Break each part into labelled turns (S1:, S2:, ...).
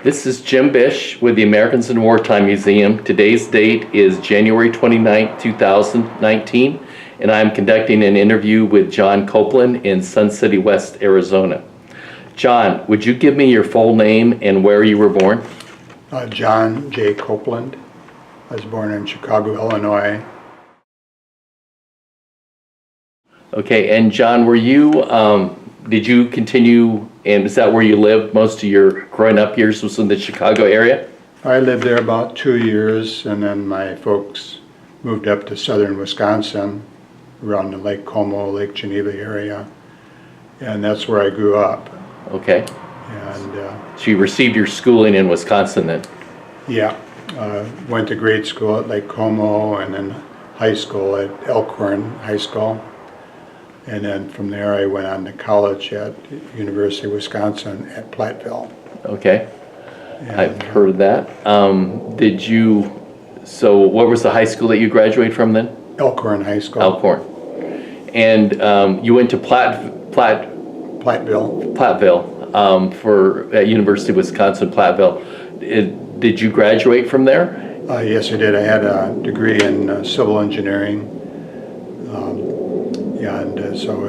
S1: This is Jim Bish with the Americans in Wartime Museum. Today's date is January 29th, 2019, and I'm conducting an interview with John Copeland in Sun City West, Arizona. John, would you give me your full name and where you were born?
S2: John J. Copeland. I was born in Chicago, Illinois.
S1: Okay, and John, did you continue, and is that where you lived most of your growing up years, was in the Chicago area?
S2: I lived there about 2 years, and then my folks moved up to southern Wisconsin, around the Lake Como, Lake Geneva area, and that's where I grew up.
S1: Okay.
S2: And
S1: So you received your schooling in Wisconsin then?
S2: yeah, went to grade school at Lake Como, and then high school at Elkhorn High School. And then from there I went on to college at University of Wisconsin at Platteville.
S1: Okay.
S2: And
S1: I've heard of that. So what was the high school that you graduated from then?
S2: Elkhorn High School.
S1: Elkhorn. And you went to Platteville at University of Wisconsin, Platteville. Did you graduate from there?
S2: Yes, I did. I had a degree in civil engineering. So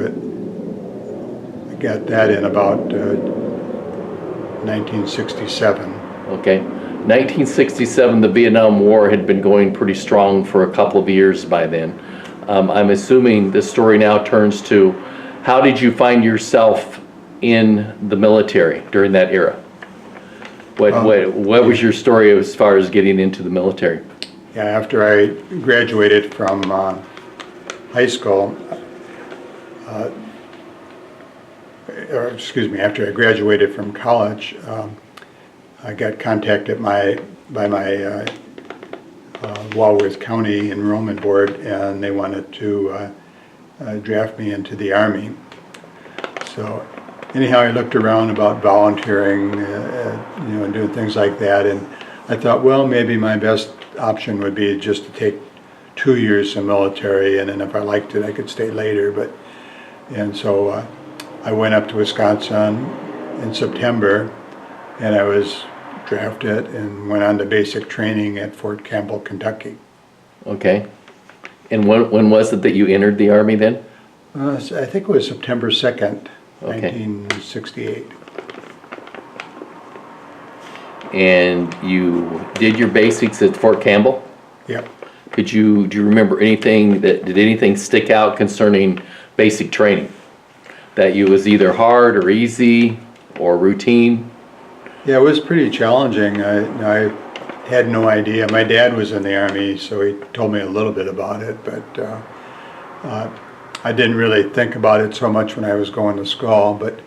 S2: I got that in about 1967.
S1: Okay. 1967, the Vietnam War had been going pretty strong for a couple of years by then. I'm assuming the story now turns to, how did you find yourself in the military during that era? What was your story as far as getting into the military?
S2: Yeah, after I graduated from high school, after I graduated from college, I got contacted by my Walworth County Enrollment Board, and they wanted to draft me into the Army. So anyhow, I looked around about volunteering, and doing things like that, and I thought, well, maybe my best option would be just to take 2 years in military, and then if I liked it, I could stay later. And so I went up to Wisconsin in September, and I was drafted and went on to basic training at Fort Campbell, Kentucky.
S1: Okay. And when was it that you entered the Army then?
S2: I think it was September 2nd,
S1: Okay.
S2: 1968.
S1: And you did your basics at Fort Campbell?
S2: Yep.
S1: Do you remember did anything stick out concerning basic training? That you was either hard or easy or routine?
S2: Yeah, it was pretty challenging. I had no idea. My dad was in the Army, so he told me a little bit about it, but I didn't really think about it so much when I was going to school. But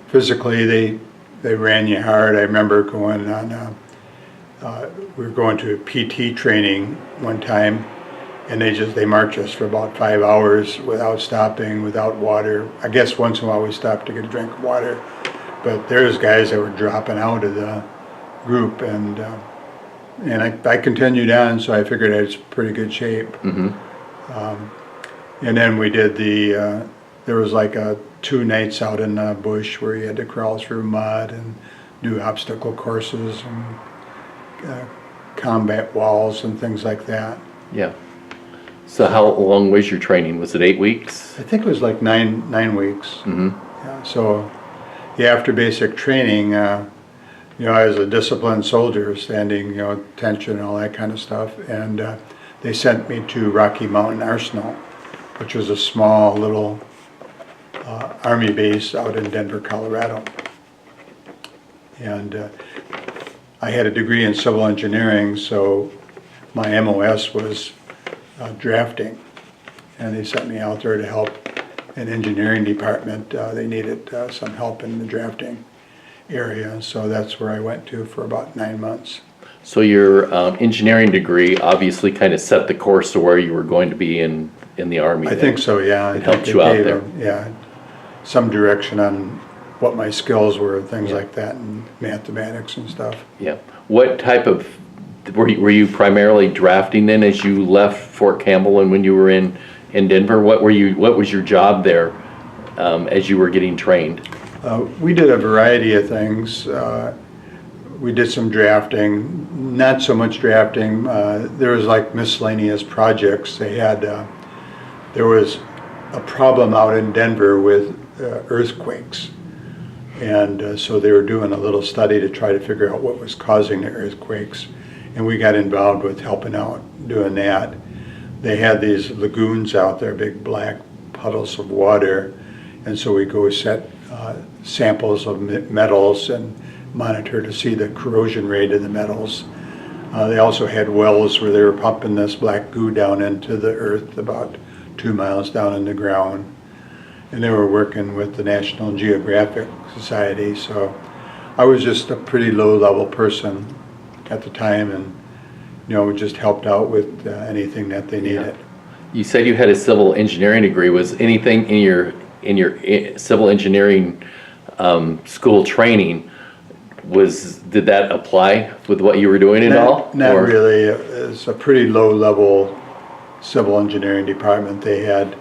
S2: physically, they ran you hard. I remember going on, we were going to a PT training one time, and they marched us for about 5 hours without stopping, without water. I guess once in a while we stopped to get a drink of water, but there's guys that were dropping out of the group, and I continued on, so I figured I was in pretty good shape.
S1: Mm-hmm.
S2: And then we did there was like 2 nights out in the bush where you had to crawl through mud and do obstacle courses and combat walls and things like that.
S1: Yeah. So how long was your training? Was it 8 weeks?
S2: I think it was like nine weeks.
S1: Mm-hmm.
S2: Yeah, so after basic training, I was a disciplined soldier, standing, attention and all that kind of stuff. And they sent me to Rocky Mountain Arsenal, which was a small little Army base out in Denver, Colorado. And I had a degree in civil engineering, so my MOS was drafting, and they sent me out there to help an engineering department. They needed some help in the drafting area, so that's where I went to for about 9 months.
S1: So your engineering degree obviously kind of set the course to where you were going to be in the Army.
S2: I think so, yeah.
S1: It helped you out there.
S2: Yeah, some direction on what my skills were, things like that, and mathematics and stuff.
S1: Yeah. What type of, were you primarily drafting then as you left Fort Campbell and when you were in Denver? What was your job there as you were getting trained?
S2: We did a variety of things. we did some drafting, not so much drafting. There was like miscellaneous projects. There was a problem out in Denver with earthquakes. And so they were doing a little study to try to figure out what was causing the earthquakes. And we got involved with helping out doing that. They had these lagoons out there, big black puddles of water. And so we go set samples of metals and monitor to see the corrosion rate of the metals. They also had wells where they were pumping this black goo down into the earth about 2 miles down in the ground. And they were working with the National Geographic Society. So I was just a pretty low-level person at the time, and just helped out with anything that they needed.
S1: You said you had a civil engineering degree. Was anything in your civil engineering school training, did that apply with what you were doing at all?
S2: Not really. It's a pretty low-level civil engineering department. They had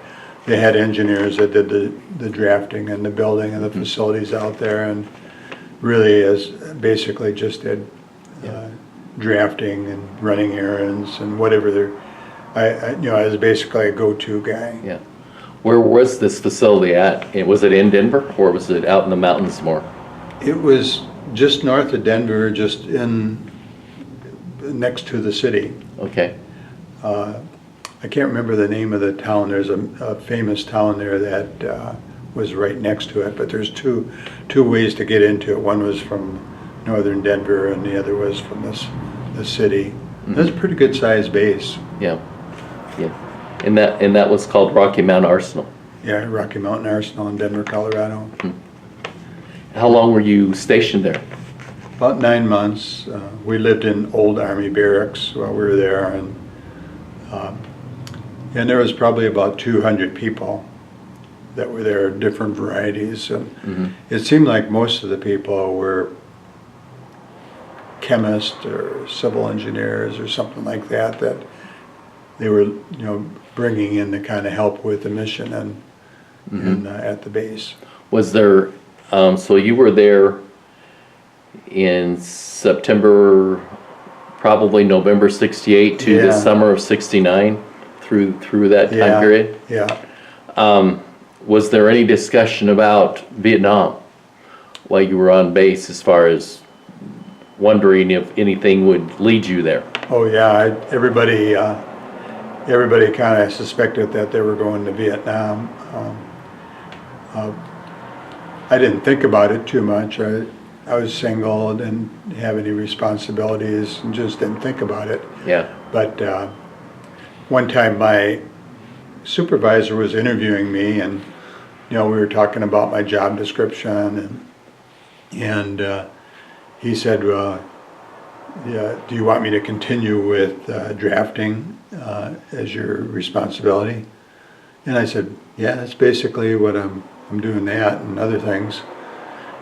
S2: engineers that did the drafting and the building and the facilities out there, and really basically just did drafting and running errands and whatever. I was basically a go-to guy.
S1: Yeah. Where was this facility at? Was it in Denver, or was it out in the mountains more?
S2: It was just north of Denver, just next to the city.
S1: Okay.
S2: I can't remember the name of the town. There's a famous town there that was right next to it, but there's two ways to get into it. One was from northern Denver, and the other was from the city. Mm-hmm. That's a pretty good sized base.
S1: Yeah, yeah. And that was called Rocky Mountain Arsenal.
S2: Yeah, Rocky Mountain Arsenal in Denver, Colorado.
S1: Mm-hmm. How long were you stationed there?
S2: About 9 months. We lived in old Army barracks while we were there, and there was probably about 200 people that were there, different varieties. And it seemed like most of the people were chemists or civil engineers or something like that they were, bringing in to kind of help with the mission and at the base.
S1: Was there, so you were there in September, probably November '68 to the summer of '69, through that time period?
S2: Yeah.
S1: Was there any discussion about Vietnam while you were on base, as far as wondering if anything would lead you there?
S2: Oh yeah, everybody kind of suspected that they were going to Vietnam. I didn't think about it too much. I was single and didn't have any responsibilities and just didn't think about it.
S1: Yeah.
S2: But one time my supervisor was interviewing me, and we were talking about my job description, and he said, well, yeah, do you want me to continue with drafting as your responsibility? And I said, yeah, that's basically what I'm doing, that and other things.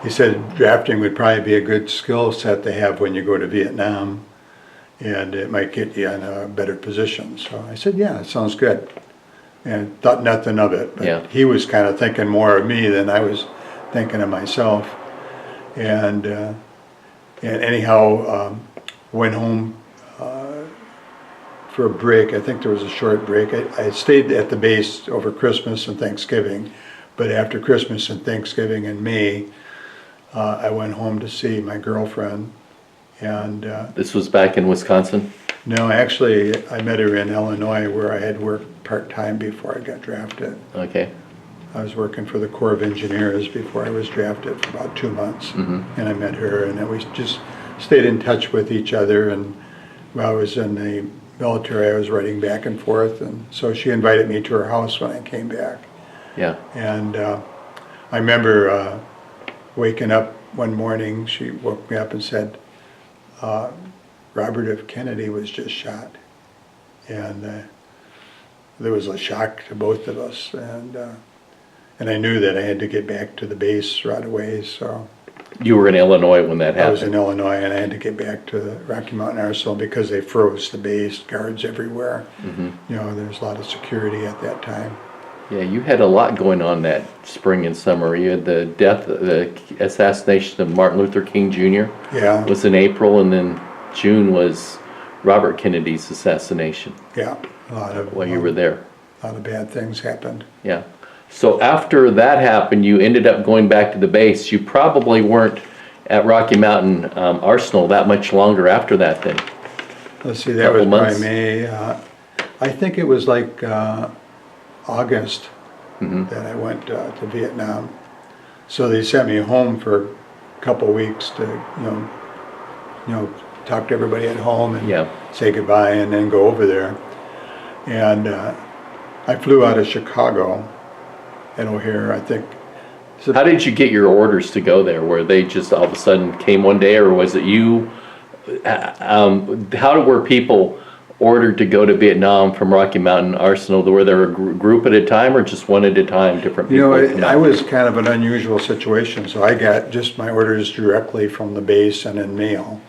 S2: He said drafting would probably be a good skill set to have when you go to Vietnam, and it might get you in a better position. So I said, yeah, it sounds good. And thought nothing of it. But he was kind of thinking more of me than I was thinking of myself. And anyhow, went home for a break. I think there was a short break. I stayed at the base over Christmas and Thanksgiving, but after Christmas and Thanksgiving in May, I went home to see my girlfriend. And
S1: this was back in Wisconsin?
S2: No, actually, I met her in Illinois, where I had worked part-time before I got drafted.
S1: Okay.
S2: I was working for the Corps of Engineers before I was drafted for about 2 months. And I met her, and we just stayed in touch with each other. And while I was in the military, I was writing back and forth, and so she invited me to her house when I came back.
S1: Yeah.
S2: And I remember waking up one morning. She woke me up and said, Robert F. Kennedy was just shot. And there was a shock to both of us, and I knew that I had to get back to the base right away. So
S1: you were in Illinois when that happened?
S2: I was in Illinois, and I had to get back to the Rocky Mountain Arsenal because they froze the base, guards everywhere. There was a lot of security at that time.
S1: Yeah, you had a lot going on that spring and summer. You had the assassination of Martin Luther King Jr.
S2: Yeah,
S1: was in April, and then June was Robert Kennedy's assassination
S2: yeah, a lot of,
S1: while you were there.
S2: a lot of bad things happened.
S1: Yeah. So after that happened, you ended up going back to the base. You probably weren't at Rocky Mountain Arsenal that much longer after that then.
S2: Let's see, that was
S1: Couple months.
S2: probably May. I think it was like August that I went to Vietnam. So they sent me home for a couple of weeks to, talk to everybody at home and
S1: Yeah.
S2: say goodbye and then go over there. And I flew out of Chicago at O'Hare, I think. So
S1: How did you get your orders to go there? Were they just all of a sudden came one day, or was it you? Were people ordered to go to Vietnam from Rocky Mountain Arsenal? Were there a group at a time, or just one at a time, different people? would come
S2: I
S1: out?
S2: was kind of an unusual situation, so I got just my orders directly from the base and in mail.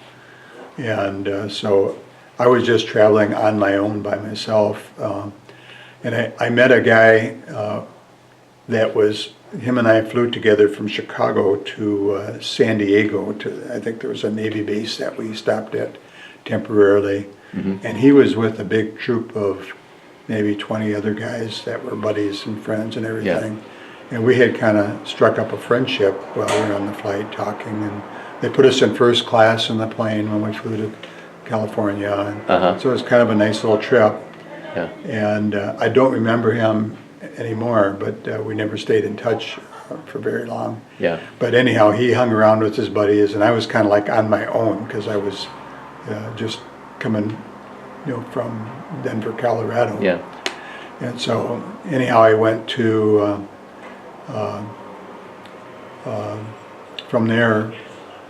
S2: And so I was just traveling on my own by myself. And I met a guy him and I flew together from Chicago to San Diego. I think there was a Navy base that we stopped at temporarily. And he was with a big troop of maybe 20 other guys that were buddies and friends and everything. And we had kind of struck up a friendship while we were on the flight talking. And they put us in first class in the plane when we flew to California. And so it was kind of a nice little trip.
S1: Yeah.
S2: And I don't remember him anymore, but we never stayed in touch for very long.
S1: Yeah.
S2: But anyhow, he hung around with his buddies, and I was kind of like on my own because I was just coming, from Denver, Colorado.
S1: Yeah.
S2: And so anyhow, I went to from there.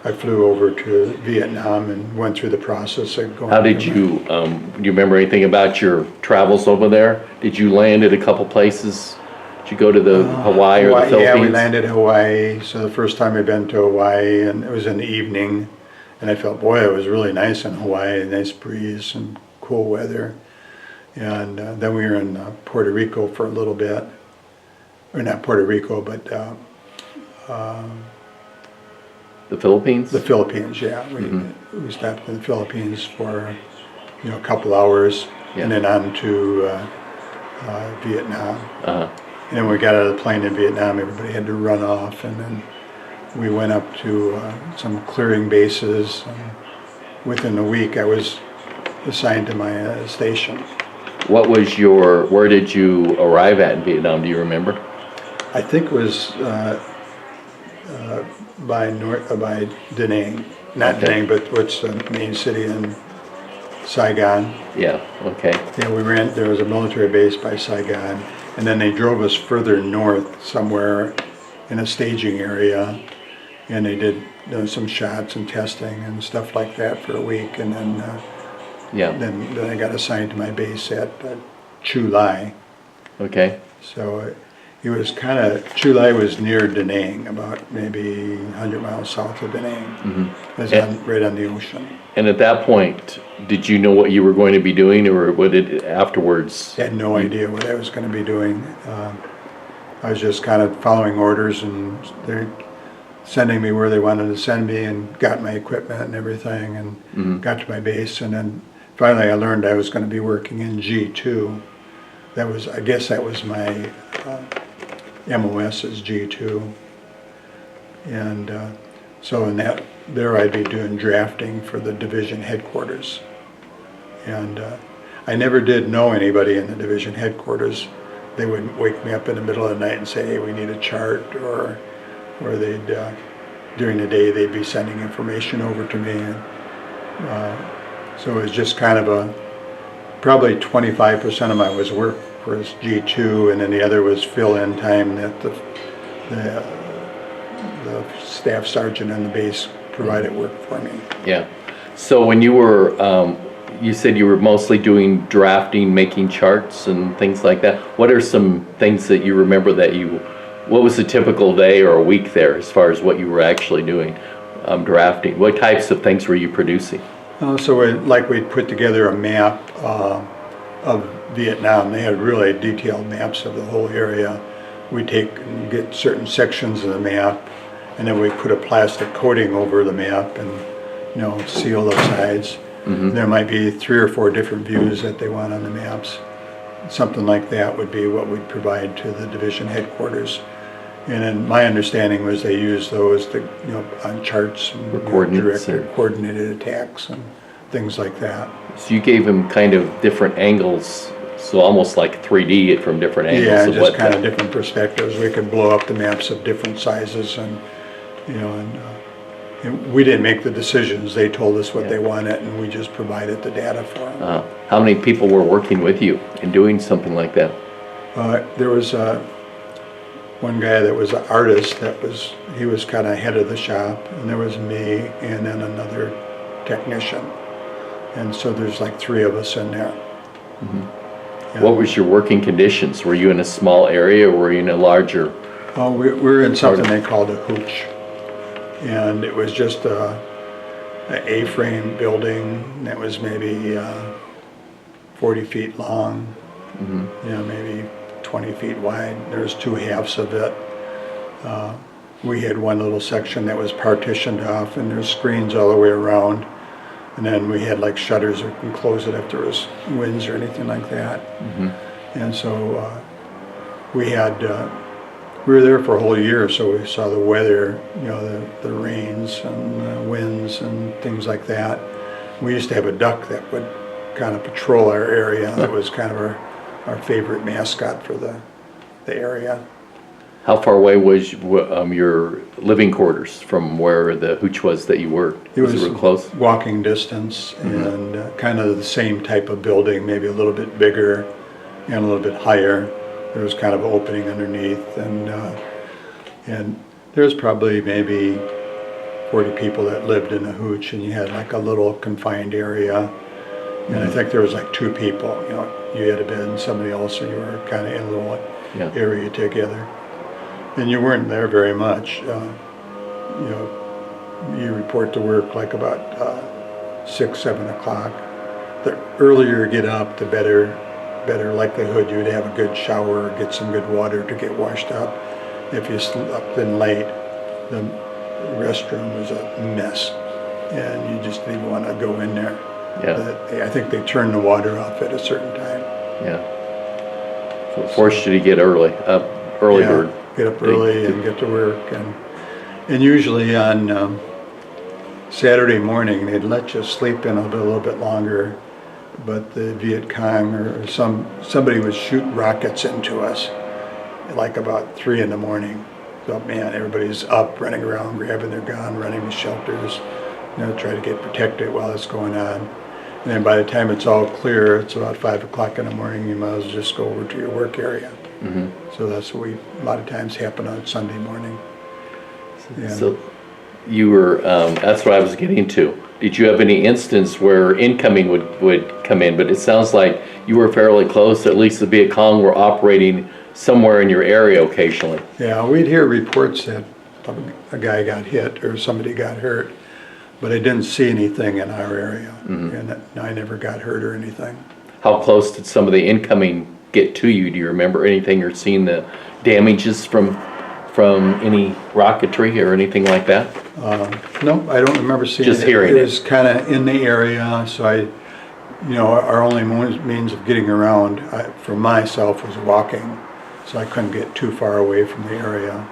S2: I flew over to Vietnam and went through the process of going.
S1: How did you, do you remember anything about your travels over there? Did you land at a couple places? Did you go to the Hawaii or the Philippines?
S2: Yeah, we landed in Hawaii. So the first time I'd been to Hawaii, and it was in the evening, and I felt, boy, it was really nice in Hawaii, nice breeze and cool weather. And then we were in Puerto Rico for a little bit, or not Puerto Rico, but
S1: The Philippines?
S2: the Philippines. Yeah, we stopped in the Philippines for a couple hours,
S1: Yeah.
S2: and then on to Vietnam.
S1: Uh-huh.
S2: And then we got out of the plane in Vietnam, everybody had to run off, and then we went up to some clearing bases. And within a week, I was assigned to my station.
S1: Where did you arrive at in Vietnam? Do you remember?
S2: I think it was by Da Nang, not Da Nang, but what's the main city in Saigon.
S1: Yeah, okay.
S2: Yeah, there was a military base by Saigon, and then they drove us further north somewhere in a staging area, and they did some shots and testing and stuff like that for a week, and then then I got assigned to my base at Chu Lai.
S1: Okay.
S2: So it was kind of, Chu Lai was near Da Nang, about maybe 100 miles south of Da Nang. It was right on the ocean.
S1: And at that point, did you know what you were going to be doing, or what did afterwards?
S2: I had no idea what I was going to be doing. I was just kind of following orders, and they're sending me where they wanted to send me, and got my equipment and everything, and got to my base. And then finally I learned I was going to be working in G2. I guess that was my MOS is G2. And so there I'd be doing drafting for the division headquarters. And I never did know anybody in the division headquarters. They would wake me up in the middle of the night and say, hey, we need a chart, or they'd, during the day, they'd be sending information over to me. And, so it was just kind of probably 25% of my work was G2, and then the other was fill-in time that the staff sergeant on the base provided work for me. Yeah.
S1: So when you were, you said you were mostly doing drafting, making charts and things like that. What are some things that you remember what was a typical day or a week there as far as what you were actually doing, drafting? What types of things were you producing?
S2: So we'd put together a map of Vietnam. They had really detailed maps of the whole area. We take and get certain sections of the map, and then we put a plastic coating over the map and, seal the sides. There might be 3 or 4 different views that they want on the maps. Something like that would be what we'd provide to the division headquarters. And then my understanding was they use those to, on charts and
S1: coordinates
S2: direct coordinated attacks and things like that.
S1: So you gave him kind of different angles, so almost like 3D from different angles.
S2: Yeah,
S1: of
S2: just kind of different perspectives. We could blow up the maps of different sizes and, and we didn't make the decisions. They told us what they wanted and we just provided the data for them.
S1: How many people were working with you in doing something like that?
S2: There was one guy that was an artist he was kind of head of the shop, and there was me and then another technician. And so there's like 3 of us in there.
S1: What was your working conditions? Were you in a small area or were you in a larger?
S2: We're in something they called a hooch. And it was just an A-frame building that was maybe 40 feet long, maybe 20 feet wide. There's 2 halves of it. We had one little section that was partitioned off, and there's screens all the way around. And then we had like shutters that can close it if there was winds or anything like that. And so we were there for a whole year, so we saw the weather, the rains and the winds and things like that. We used to have a duck that would kind of patrol our area. That was kind of our favorite mascot for the area.
S1: How far away was your living quarters from where the hooch was that you worked?
S2: It was
S1: real close?
S2: Walking distance, and kind of the same type of building, maybe a little bit bigger and a little bit higher. There was kind of an opening underneath, and there's probably maybe 40 people that lived in the hooch, and you had like a little confined area. And I think there was like 2 people, you had a bed and somebody else, and you were kind of in a little area together. And you weren't there very much. You report to work like about 6, 7 o'clock. The earlier you get up, the better likelihood you would have a good shower or get some good water to get washed up. If you slept in late, the restroom was a mess, and you just didn't want to go in there. I think they turned the water off at a certain time.
S1: So it forced you to get early bird.
S2: Get up early and get to work, and usually on Saturday morning they'd let you sleep in a little bit longer, but the Viet Cong or somebody would shoot rockets into us like about 3 in the morning. So man, everybody's up, running around, grabbing their gun, running to shelters, try to get protected while it's going on. And then by the time it's all clear, it's about 5 o'clock in the morning, you might as well just go over to your work area. So that's what a lot of times happen on Sunday morning.
S1: So you were, that's what I was getting to. Did you have any instance where incoming would come in? But it sounds like you were fairly close, at least the Viet Cong were operating somewhere in your area occasionally.
S2: Yeah, we'd hear reports that a guy got hit or somebody got hurt, but I didn't see anything in our area, and I never got hurt or anything.
S1: How close did some of the incoming get to you? Do you remember anything or seeing the damages from any rocketry or anything like that?
S2: No, I don't remember seeing it.
S1: Just hearing it.
S2: It was kind of in the area, so our only means of getting around for myself was walking, so I couldn't get too far away from the area.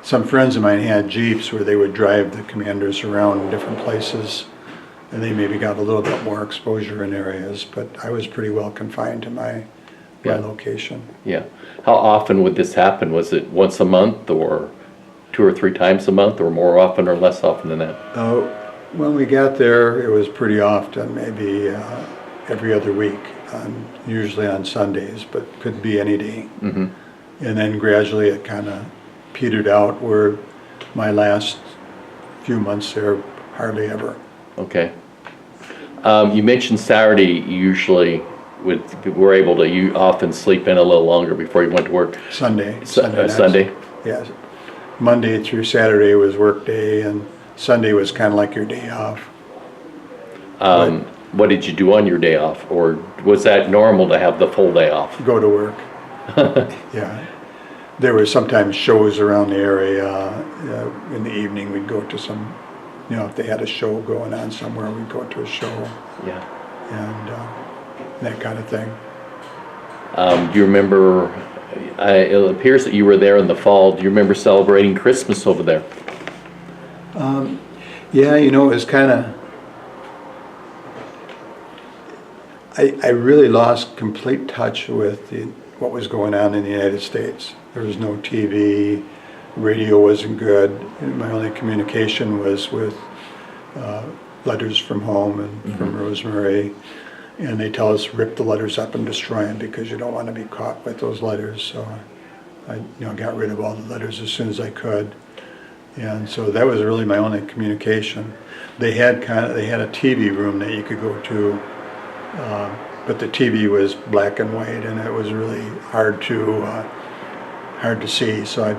S2: Some friends of mine had Jeeps where they would drive the commanders around in different places, and they maybe got a little bit more exposure in areas, but I was pretty well confined to my location.
S1: How often would this happen? Was it once a month or 2 or 3 times a month, or more often or less often than that?
S2: When we got there, it was pretty often, maybe every other week, usually on Sundays, but could be any day. And then gradually it kind of petered out, where my last few months there, hardly ever.
S1: Okay. You mentioned Saturday you usually you often sleep in a little longer before you went to work.
S2: Sunday.
S1: Sunday?
S2: Yes. Monday through Saturday was work day, and Sunday was kind of like your day off. But
S1: what did you do on your day off? Or was that normal to have the full day off?
S2: Go to work. Yeah. There were sometimes shows around the area. In the evening, we'd go to some, if they had a show going on somewhere, we'd go to a show.
S1: Yeah.
S2: And that kind of thing.
S1: Do you remember, it appears that you were there in the fall. Do you remember celebrating Christmas over there?
S2: Yeah, it was kind of, I really lost complete touch with what was going on in the United States. There was no TV, radio wasn't good. My only communication was with letters from home and from Rosemary. And they tell us rip the letters up and destroy them because you don't want to be caught with those letters. So I got rid of all the letters as soon as I could. And so that was really my only communication. They had a TV room that you could go to, but the TV was black and white, and it was really hard to see. So I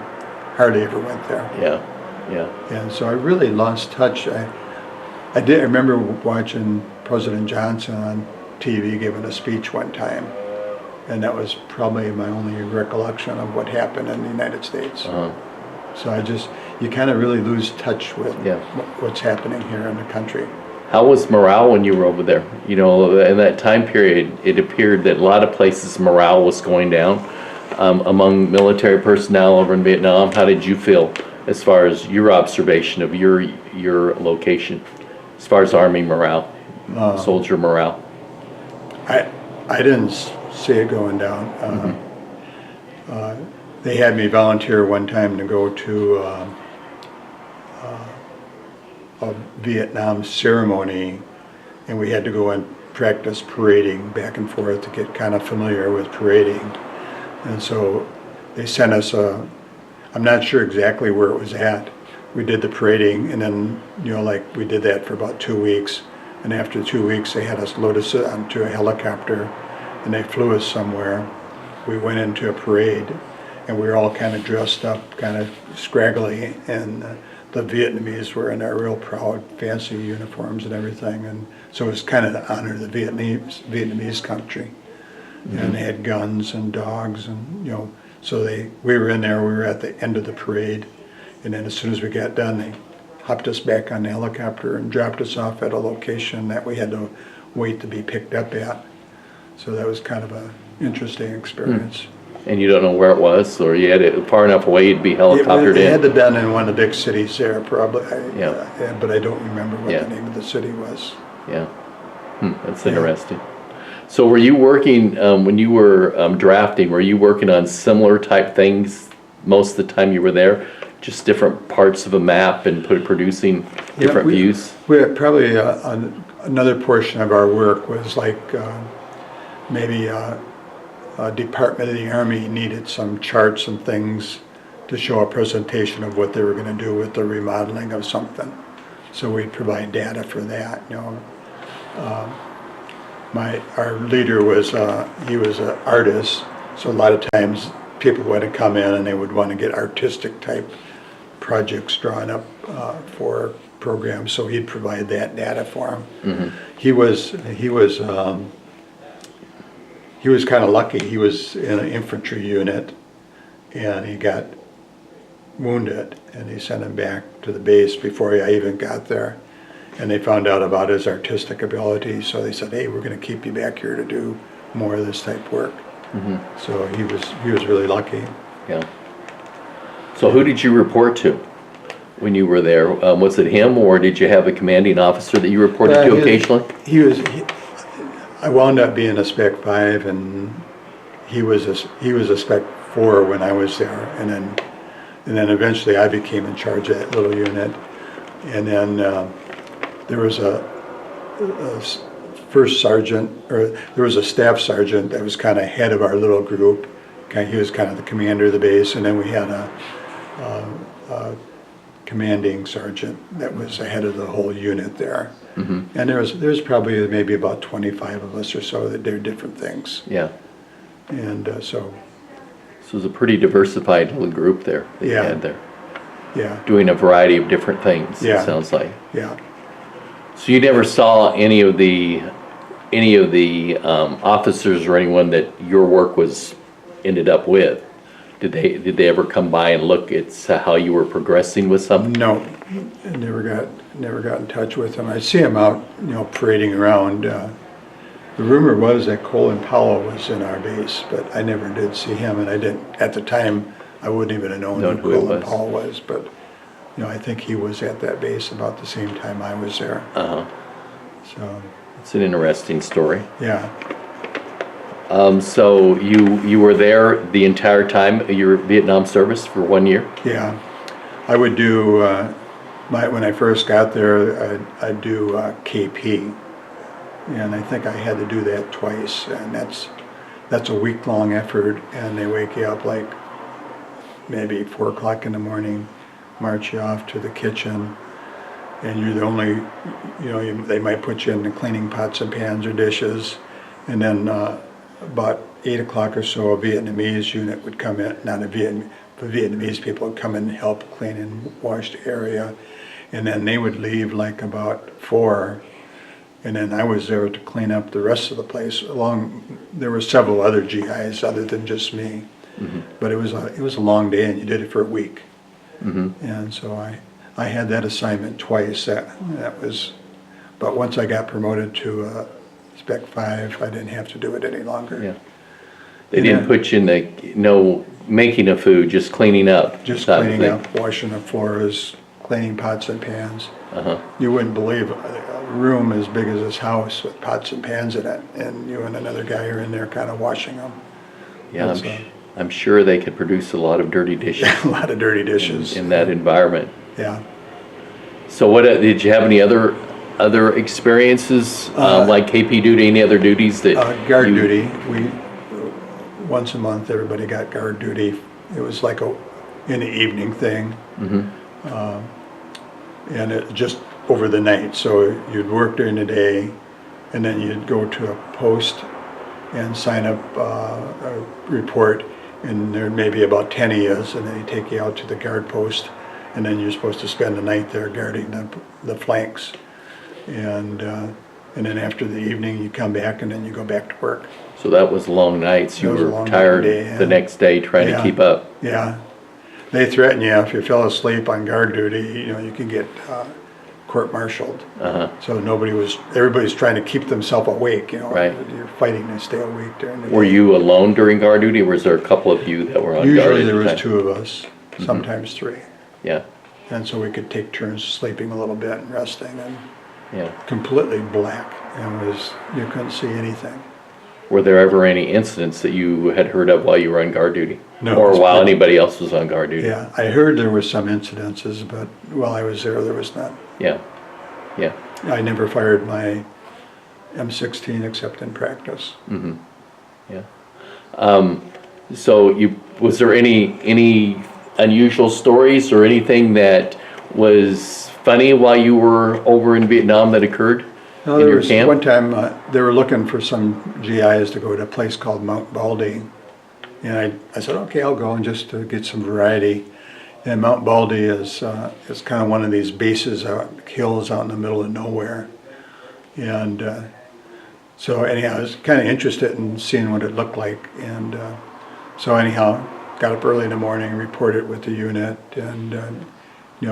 S2: hardly ever went there.
S1: Yeah.
S2: And so I really lost touch. I remember watching President Johnson on TV giving a speech one time, and that was probably my only recollection of what happened in the United States. So you kind of really lose touch with what's happening here in the country.
S1: How was morale when you were over there? In that time period, it appeared that a lot of places morale was going down among military personnel over in Vietnam. How did you feel as far as your observation of your location, as far as Army morale, soldier morale?
S2: I didn't see it going down. They had me volunteer one time to go to a Vietnam ceremony, and we had to go and practice parading back and forth to get kind of familiar with parading. And so they sent us I'm not sure exactly where it was at. We did the parading, and then we did that for about 2 weeks. And after 2 weeks, they had us load us onto a helicopter, and they flew us somewhere. We went into a parade, and we were all kind of dressed up, kind of scraggly, and the Vietnamese were in their real proud, fancy uniforms and everything. And so it was kind of to honor the Vietnamese country. And they had guns and dogs, and so we were in there. We were at the end of the parade, and then as soon as we got done, they hopped us back on the helicopter and dropped us off at a location that we had to wait to be picked up at. So that was kind of an interesting experience.
S1: And you don't know where it was, or you had it far enough away you'd be helicoptered
S2: It
S1: in?
S2: had to have been in one of the big cities there, probably.
S1: Yeah.
S2: But I don't remember what the name of the city was.
S1: Yeah. That's interesting. So were you working, when you were drafting, were you working on similar type things most of the time you were there? Just different parts of a map and producing different views?
S2: We had probably another portion of our work was like maybe a Department of the Army needed some charts and things to show a presentation of what they were going to do with the remodeling of something. So we'd provide data for that. Our leader was he was an artist, so a lot of times people would come in and they would want to get artistic type projects drawn up for programs. So he'd provide that data for them. He was kind of lucky. He was in an infantry unit, and he got wounded, and they sent him back to the base before I even got there. And they found out about his artistic ability, so they said, "Hey, we're going to keep you back here to do more of this type work." So he was really lucky.
S1: Yeah. So who did you report to when you were there? Was it him, or did you have a commanding officer that you reported to occasionally?
S2: I wound up being a Spec 5, and he was a Spec 4 when I was there, and then eventually I became in charge of that little unit, and then there was a first sergeant, or there was a staff sergeant that was kind of head of our little group. He was kind of the commander of the base, and then we had a commanding sergeant that was the head of the whole unit there. And there was probably maybe about 25 of us or so that did different things.
S1: Yeah.
S2: And so
S1: it was a pretty diversified little group there that you had there.
S2: Yeah.
S1: Doing a variety of different things, it sounds like.
S2: Yeah.
S1: So you never saw any of the any of the officers or anyone that your work was ended up with, did they ever come by and look at how you were progressing with something?
S2: No, I never got in touch with him. I see him out, parading around. The rumor was that Colin Powell was in our base, but I never did see him, and I didn't, at the time, I wouldn't even have known who Colin Powell was, but, I think he was at that base about the same time I was there. So,
S1: It's an interesting story.
S2: yeah,
S1: So you were there the entire time of your Vietnam service for 1 year?
S2: yeah. I would do, when I first got there, I'd do KP. And I think I had to do that twice, and that's a week-long effort, and they wake you up like maybe 4 o'clock in the morning, march you off to the kitchen, and you're the only, they might put you in the cleaning pots and pans or dishes, and then about 8 o'clock or so, a Vietnamese unit would come in, not a Vietnamese people would come in and help clean and wash the area, and then they would leave like about 4. And then I was there to clean up the rest of the place. There were several other GIs other than just me, but it was a long day, and you did it for a week. And so I had that assignment twice. That was, but once I got promoted to Spec 5, I didn't have to do it any longer.
S1: Yeah. They didn't put you in no making of food, just cleaning up.
S2: Just cleaning up, washing the floors, cleaning pots and pans. You wouldn't believe a room as big as this house with pots and pans in it, and you and another guy are in there kind of washing them.
S1: Yeah, I'm sure they could produce a lot of dirty dishes.
S2: A lot of dirty dishes.
S1: In that environment.
S2: Yeah.
S1: So what, did you have any other experiences, like KP duty, any other duties that?
S2: Guard duty. Once a month, everybody got guard duty. It was like in the evening thing. And it just over the night. So you'd work during the day, and then you'd go to a post and sign up a report, and there may be about 10 of you, and then they take you out to the guard post, and then you're supposed to spend the night there guarding the flanks. And then after the evening, you come back, and then you go back to work.
S1: So that was long nights. You were tired the next day trying to keep up.
S2: Yeah. They threaten you if you fell asleep on guard duty, you can get court-martialed. So everybody's trying to keep themselves awake,
S1: Right.
S2: You're fighting to stay awake during the day.
S1: Were you alone during guard duty, or was there a couple of you that were on guard?
S2: Usually there was 2 of us, sometimes 3.
S1: Yeah.
S2: And so we could take turns sleeping a little bit and resting, and
S1: Yeah.
S2: completely black, and you couldn't see anything.
S1: Were there ever any incidents that you had heard of while you were on guard duty?
S2: No.
S1: Or while anybody else was on guard duty?
S2: Yeah, I heard there were some incidences, but while I was there was none.
S1: Yeah. Yeah.
S2: I never fired my M16 except in practice.
S1: Yeah. So was there any unusual stories or anything that was funny while you were over in Vietnam that occurred
S2: No,
S1: in
S2: there
S1: your
S2: was
S1: camp?
S2: one time they were looking for some GIs to go to a place called Mount Baldy, and I said, okay, I'll go and just to get some variety. And Mount Baldy is kind of one of these bases hills out in the middle of nowhere, and so anyhow, I was kind of interested in seeing what it looked like, and so anyhow, got up early in the morning, reported with the unit, and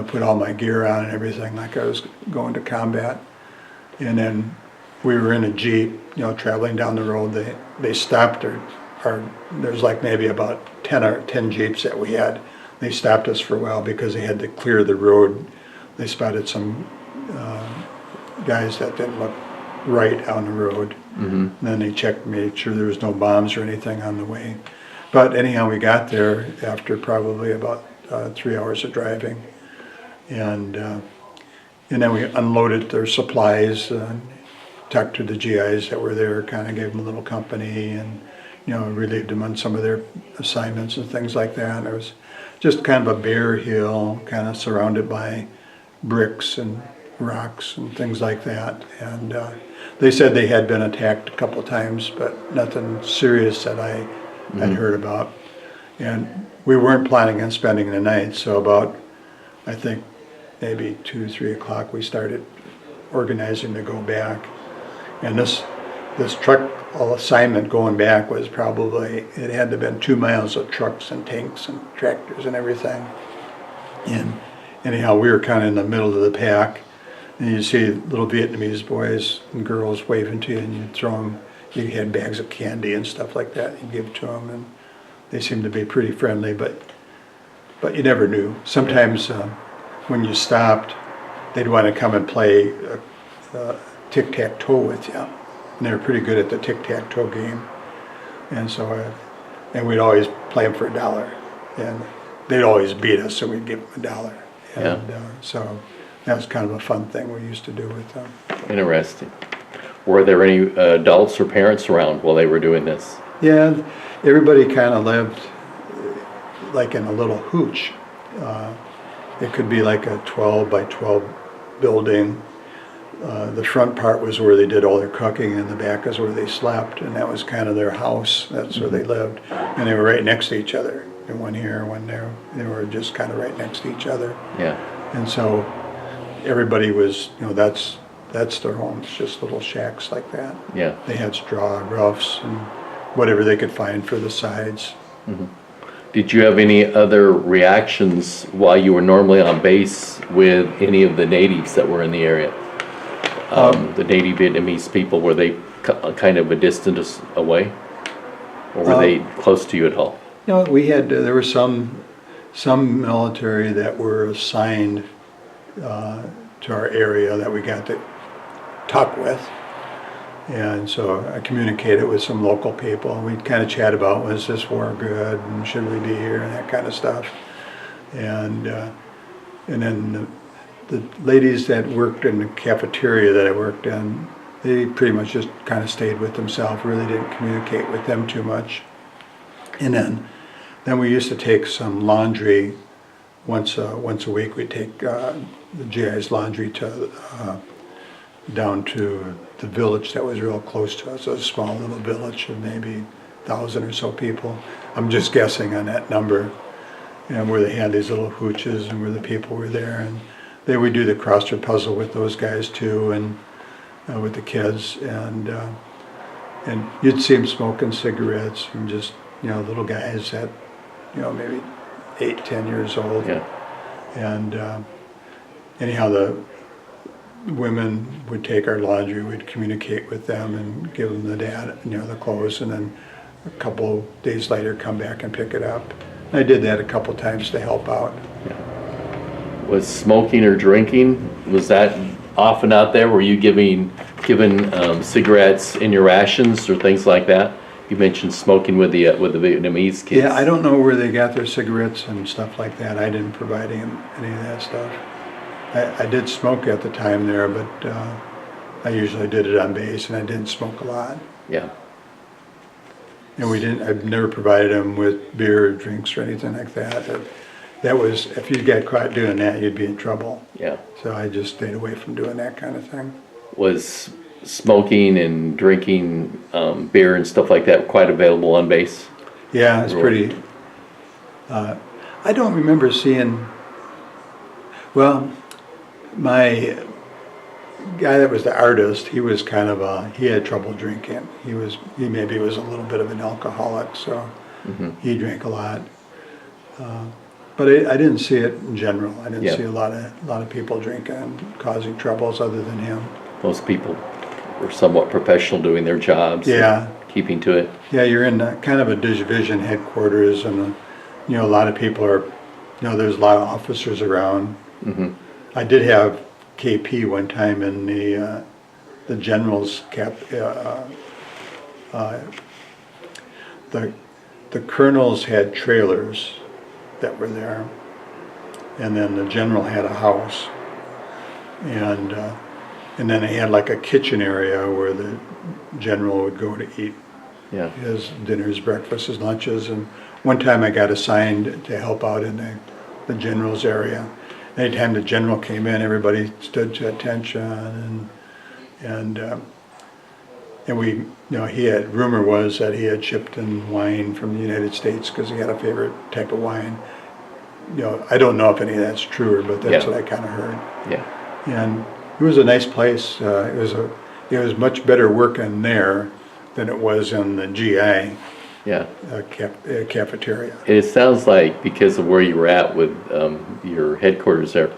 S2: put all my gear on and everything like I was going to combat. And then we were in a Jeep, traveling down the road. They stopped there's like maybe about 10 Jeeps that we had. They stopped us for a while because they had to clear the road. They spotted some guys that didn't look right on the road. And then they checked, made sure there was no bombs or anything on the way. But anyhow, we got there after probably about 3 hours of driving. And then we unloaded their supplies, talked to the GIs that were there, kind of gave them a little company, and relieved them on some of their assignments and things like that. And it was just kind of a bare hill, kind of surrounded by bricks and rocks and things like that. And they said they had been attacked a couple of times, but nothing serious that I had heard about. And we weren't planning on spending the night, so about, I think, maybe 2, 3 o'clock, we started organizing to go back. And this this truck assignment going back was probably, it had to have been 2 miles of trucks and tanks and tractors and everything. And anyhow, we were kind of in the middle of the pack, and you see little Vietnamese boys and girls waving to you, and you throw them, you had bags of candy and stuff like that, you give to them, and they seemed to be pretty friendly, but you never knew. Sometimes when you stopped, they'd want to come and play tic-tac-toe with you. And they were pretty good at the tic-tac-toe game. And so, and we'd always play them for $1. And they'd always beat us, so we'd give them $1. And so that was kind of a fun thing we used to do with them.
S1: Interesting. Were there any adults or parents around while they were doing this?
S2: Yeah, everybody kind of lived like in a little hooch. It could be like a 12 by 12 building. The front part was where they did all their cooking, and the back is where they slept, and that was kind of their house. That's where they lived, and they were right next to each other. And one here, one there. They were just kind of right next to each other.
S1: Yeah.
S2: And so everybody was, that's their homes, just little shacks like that.
S1: Yeah.
S2: They had straw roofs and whatever they could find for the sides.
S1: Mm-hmm. Did you have any other reactions while you were normally on base with any of the natives that were in the area? The native Vietnamese people, were they kind of a distance away? Or were they close to you at all?
S2: We had, there were some military that were assigned to our area that we got to talk with. And so I communicated with some local people. We'd kind of chat about, was this war good, and should we be here, and that kind of stuff. And then the ladies that worked in the cafeteria that I worked in, they pretty much just kind of stayed with themselves, really didn't communicate with them too much. And then we used to take some laundry once a week. We'd take the GI's laundry to down to the village that was real close to us, a small little village of maybe 1,000 or so people. I'm just guessing on that number, and where they had these little hooches and where the people were there, and they would do the crossword puzzle with those guys too, and with the kids, and you'd see them smoking cigarettes, and just little guys that maybe 8, 10 years old.
S1: Yeah.
S2: And anyhow, the women would take our laundry, we'd communicate with them and give them the the clothes, and then a couple days later come back and pick it up. And I did that a couple times to help out.
S1: Yeah. Was smoking or drinking, was that often out there? Were you given cigarettes in your rations or things like that? You mentioned smoking with the Vietnamese kids.
S2: Yeah, I don't know where they got their cigarettes and stuff like that. I didn't provide them any of that stuff. I did smoke at the time there, but I usually did it on base, and I didn't smoke a lot.
S1: Yeah.
S2: And I've never provided them with beer or drinks or anything like that. That was, if you got caught doing that, you'd be in trouble.
S1: Yeah.
S2: So I just stayed away from doing that kind of thing.
S1: Was smoking and drinking beer and stuff like that quite available on base?
S2: Yeah, it's pretty. I don't remember seeing. Well, my guy that was the artist, he was kind of he had trouble drinking. He maybe was a little bit of an alcoholic, so he drank a lot. But I didn't see it in general. I didn't see a lot of people drinking and causing troubles other than him.
S1: Most people were somewhat professional doing their jobs.
S2: Yeah.
S1: Keeping to it.
S2: Yeah, you're in kind of a division headquarters, and a lot of people are, there's a lot of officers around.
S1: Mm-hmm.
S2: I did have KP one time in the general's cap. The colonels had trailers that were there, and then the general had a house, and then they had like a kitchen area where the general would go to eat his dinners, breakfasts, his lunches. And one time I got assigned to help out in the general's area. Anytime the general came in, everybody stood to attention, and we, he had, rumor was that he had shipped in wine from the United States because he had a favorite type of wine. I don't know if any of that's true, but that's what I kind of heard.
S1: Yeah.
S2: And it was a nice place. it was much better working there than it was in the GI
S1: Yeah.
S2: cafeteria.
S1: And it sounds like because of where you were at with your headquarters there,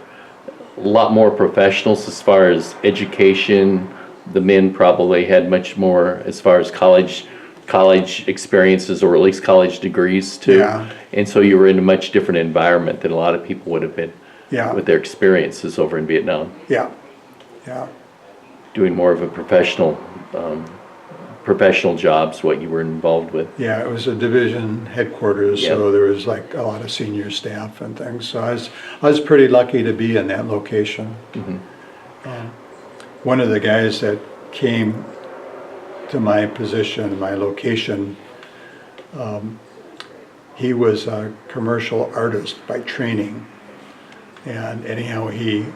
S1: a lot more professionals as far as education. The men probably had much more as far as college experiences, or at least college degrees too.
S2: Yeah.
S1: And so you were in a much different environment than a lot of people would have been
S2: Yeah,
S1: with their experiences over in Vietnam,
S2: yeah, yeah,
S1: doing more of a professional jobs, what you were involved with.
S2: yeah. It was a division headquarters,
S1: Yeah.
S2: so there was like a lot of senior staff and things. So I was pretty lucky to be in that location. One of the guys that came to my position, my location, he was a commercial artist by training, and anyhow he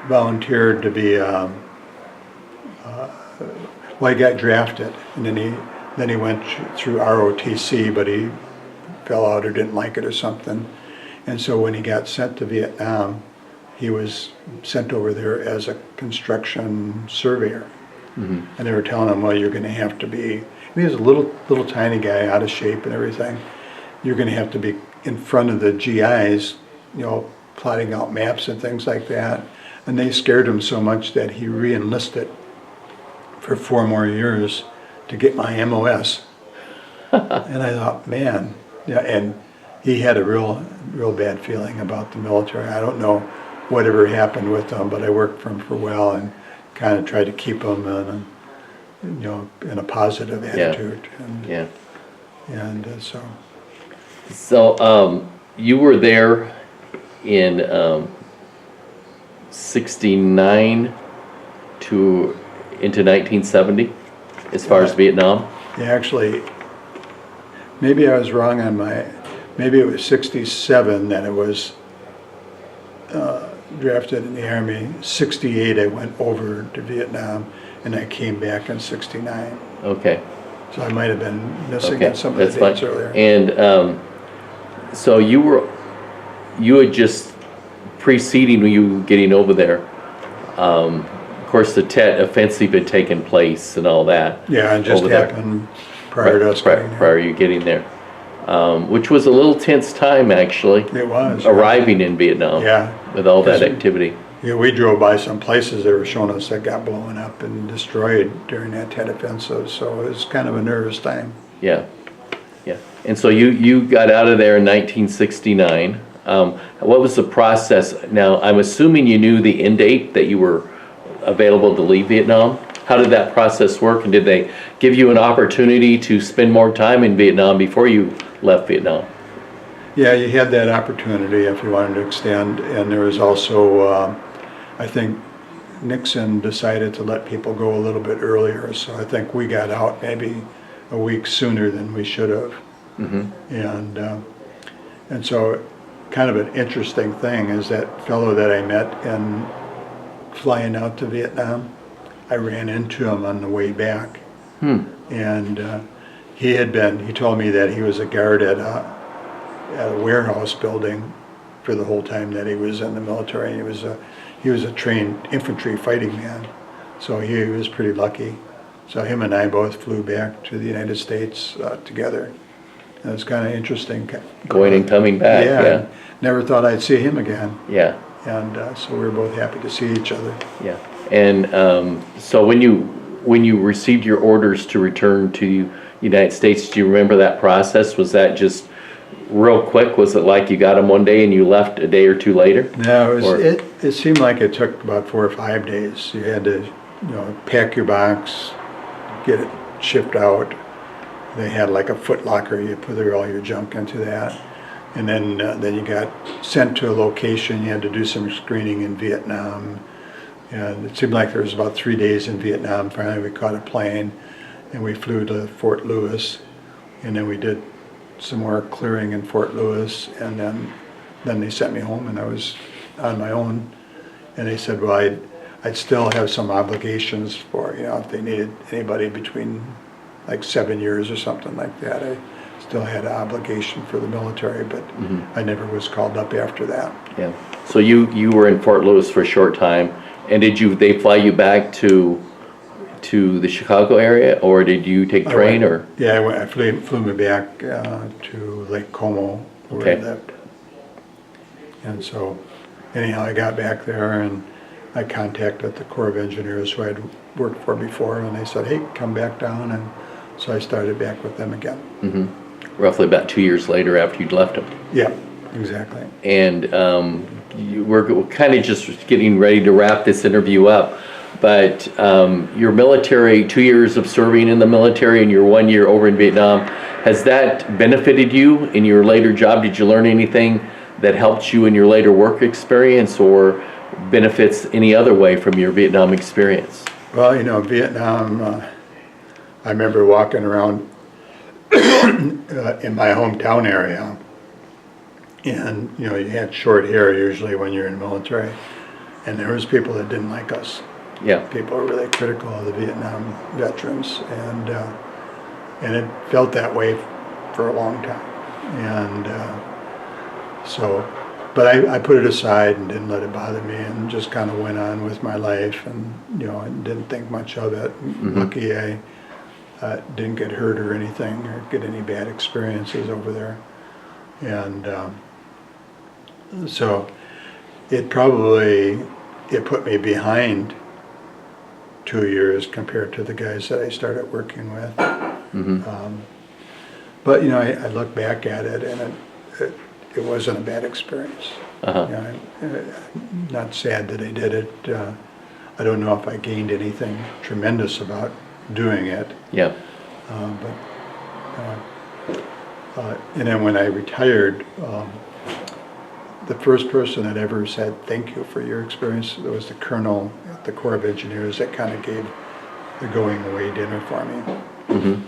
S2: volunteered to be. Well, he got drafted, and then he went through ROTC, but he fell out or didn't like it or something, and so when he got sent to Vietnam, he was sent over there as a construction surveyor. And they were telling him, well, you're going to have to be, and he was a little tiny guy, out of shape and everything. You're going to have to be in front of the GIs, plotting out maps and things like that. And they scared him so much that he re-enlisted for 4 more years to get my MOS. And I thought, man, yeah, and he had a real bad feeling about the military. I don't know whatever happened with him, but I worked for him for a while and kind of tried to keep him in a positive attitude.
S1: Yeah.
S2: And
S1: So you were there in 69 into 1970 as far as Vietnam?
S2: yeah, actually, maybe I was wrong on maybe it was 67 that I was drafted in the Army. 68 I went over to Vietnam, and I came back in 69.
S1: Okay.
S2: So I might have been missing
S1: Okay,
S2: some of
S1: that's
S2: the dates
S1: fine.
S2: earlier.
S1: And so you had just preceding you getting over there. Of course, the Tet Offensive had taken place and all that.
S2: Yeah, it just
S1: over there.
S2: happened prior to us getting there.
S1: Prior to you getting there, which was a little tense time actually.
S2: It was.
S1: Arriving in Vietnam.
S2: Yeah.
S1: With all that
S2: Because-
S1: activity.
S2: Yeah, we drove by some places they were showing us that got blown up and destroyed during that Tet Offensive, so it was kind of a nervous time.
S1: Yeah, yeah. And so you got out of there in 1969. What was the process? Now, I'm assuming you knew the end date that you were available to leave Vietnam. How did that process work, and did they give you an opportunity to spend more time in Vietnam before you left Vietnam?
S2: Yeah, you had that opportunity if you wanted to extend, and there was also, I think Nixon decided to let people go a little bit earlier, so I think we got out maybe a week sooner than we should have. And so kind of an interesting thing is that fellow that I met in flying out to Vietnam, I ran into him on the way back. And he told me that he was a guard at a warehouse building for the whole time that he was in the military. He was a trained infantry fighting man, so he was pretty lucky. So him and I both flew back to the United States together. And it was kind of interesting.
S1: Going and coming back. Yeah.
S2: Never thought I'd see him again.
S1: Yeah.
S2: And so we were both happy to see each other.
S1: Yeah. And so when you received your orders to return to the United States, do you remember that process? Was that just real quick? Was it like you got them one day and you left a day or two later?
S2: No, it seemed like it took about 4 or 5 days. You had to, pack your box, get it shipped out. They had like a foot locker. You put all your junk into that, and then you got sent to a location. You had to do some screening in Vietnam. And it seemed like there was about 3 days in Vietnam. Finally, we caught a plane, and we flew to Fort Lewis, and then we did some more clearing in Fort Lewis, and then they sent me home, and I was on my own. And they said, well, I'd still have some obligations for, if they needed anybody between like 7 years or something like that. I still had an obligation for the military, but I never was called up after that.
S1: Yeah. So you were in Fort Lewis for a short time, and they fly you back to to the Chicago area, or did you take train, or?
S2: Yeah, I flew me back to Lake Como, where I
S1: Okay.
S2: lived. And so, anyhow, I got back there and I contacted the Corps of Engineers who I'd worked for before, and they said, hey, come back down, and so I started back with them again.
S1: Roughly about 2 years later after you'd left them.
S2: Yeah, exactly.
S1: And we're kind of just getting ready to wrap this interview up, but your military, 2 years of serving in the military and your 1 year over in Vietnam, has that benefited you in your later job? Did you learn anything that helped you in your later work experience, or benefits any other way from your Vietnam experience?
S2: Well, you know, Vietnam, I remember walking around in my hometown area, and, you know, you had short hair usually when you're in the military, and there was people that didn't like us.
S1: Yeah.
S2: People were really critical of the Vietnam veterans, and it felt that way for a long time. And but I put it aside and didn't let it bother me, and just kind of went on with my life, and, you know, I didn't think much of it. Lucky I didn't get hurt or anything, or get any bad experiences over there. And so it put me behind 2 years compared to the guys that I started working with. But, you know, I look back at it, and it wasn't a bad experience. You know, I'm not sad that I did it. I don't know if I gained anything tremendous about doing it.
S1: Yeah.
S2: And then when I retired, the first person that ever said thank you for your experience was the colonel at the Corps of Engineers that kind of gave the going away dinner for me. And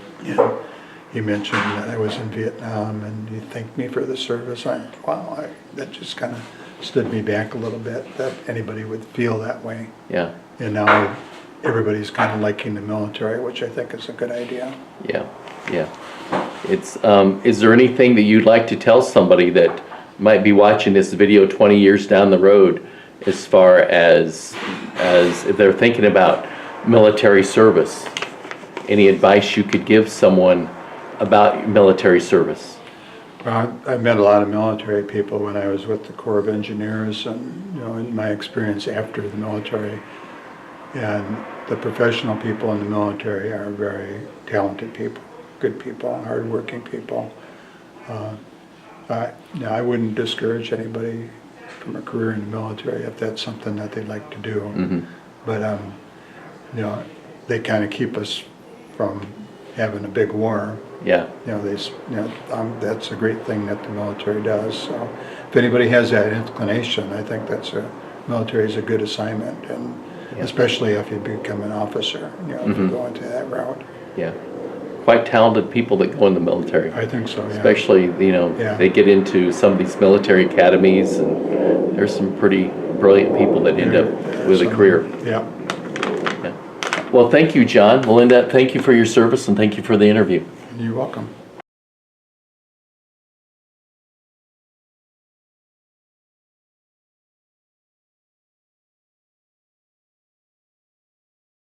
S2: he mentioned that I was in Vietnam, and he thanked me for the service. That just kind of stood me back a little bit, that anybody would feel that way.
S1: Yeah.
S2: And now everybody's kind of liking the military, which I think is a good idea.
S1: Yeah. Yeah. It's is there anything that you'd like to tell somebody that might be watching this video 20 years down the road, as far as if they're thinking about military service? Any advice you could give someone about military service?
S2: Well, I met a lot of military people when I was with the Corps of Engineers, and, you know, in my experience after the military. And the professional people in the military are very talented people, good people, hardworking people. Now, I wouldn't discourage anybody from a career in the military if that's something that they'd like to do. But you know, they kind of keep us from having a big war.
S1: Yeah.
S2: You know, that's a great thing that the military does. So if anybody has that inclination, I think military is a good assignment, and especially if you become an officer, you know, if you go into that route.
S1: Yeah. Quite talented people that go in the military.
S2: I think so, yeah.
S1: Especially, you know, they get into some of these military academies, and there's some pretty brilliant people that end up with a career.
S2: Yeah.
S1: Well, thank you, John. Melinda, thank you for your service, and thank you for the interview.
S2: You're welcome.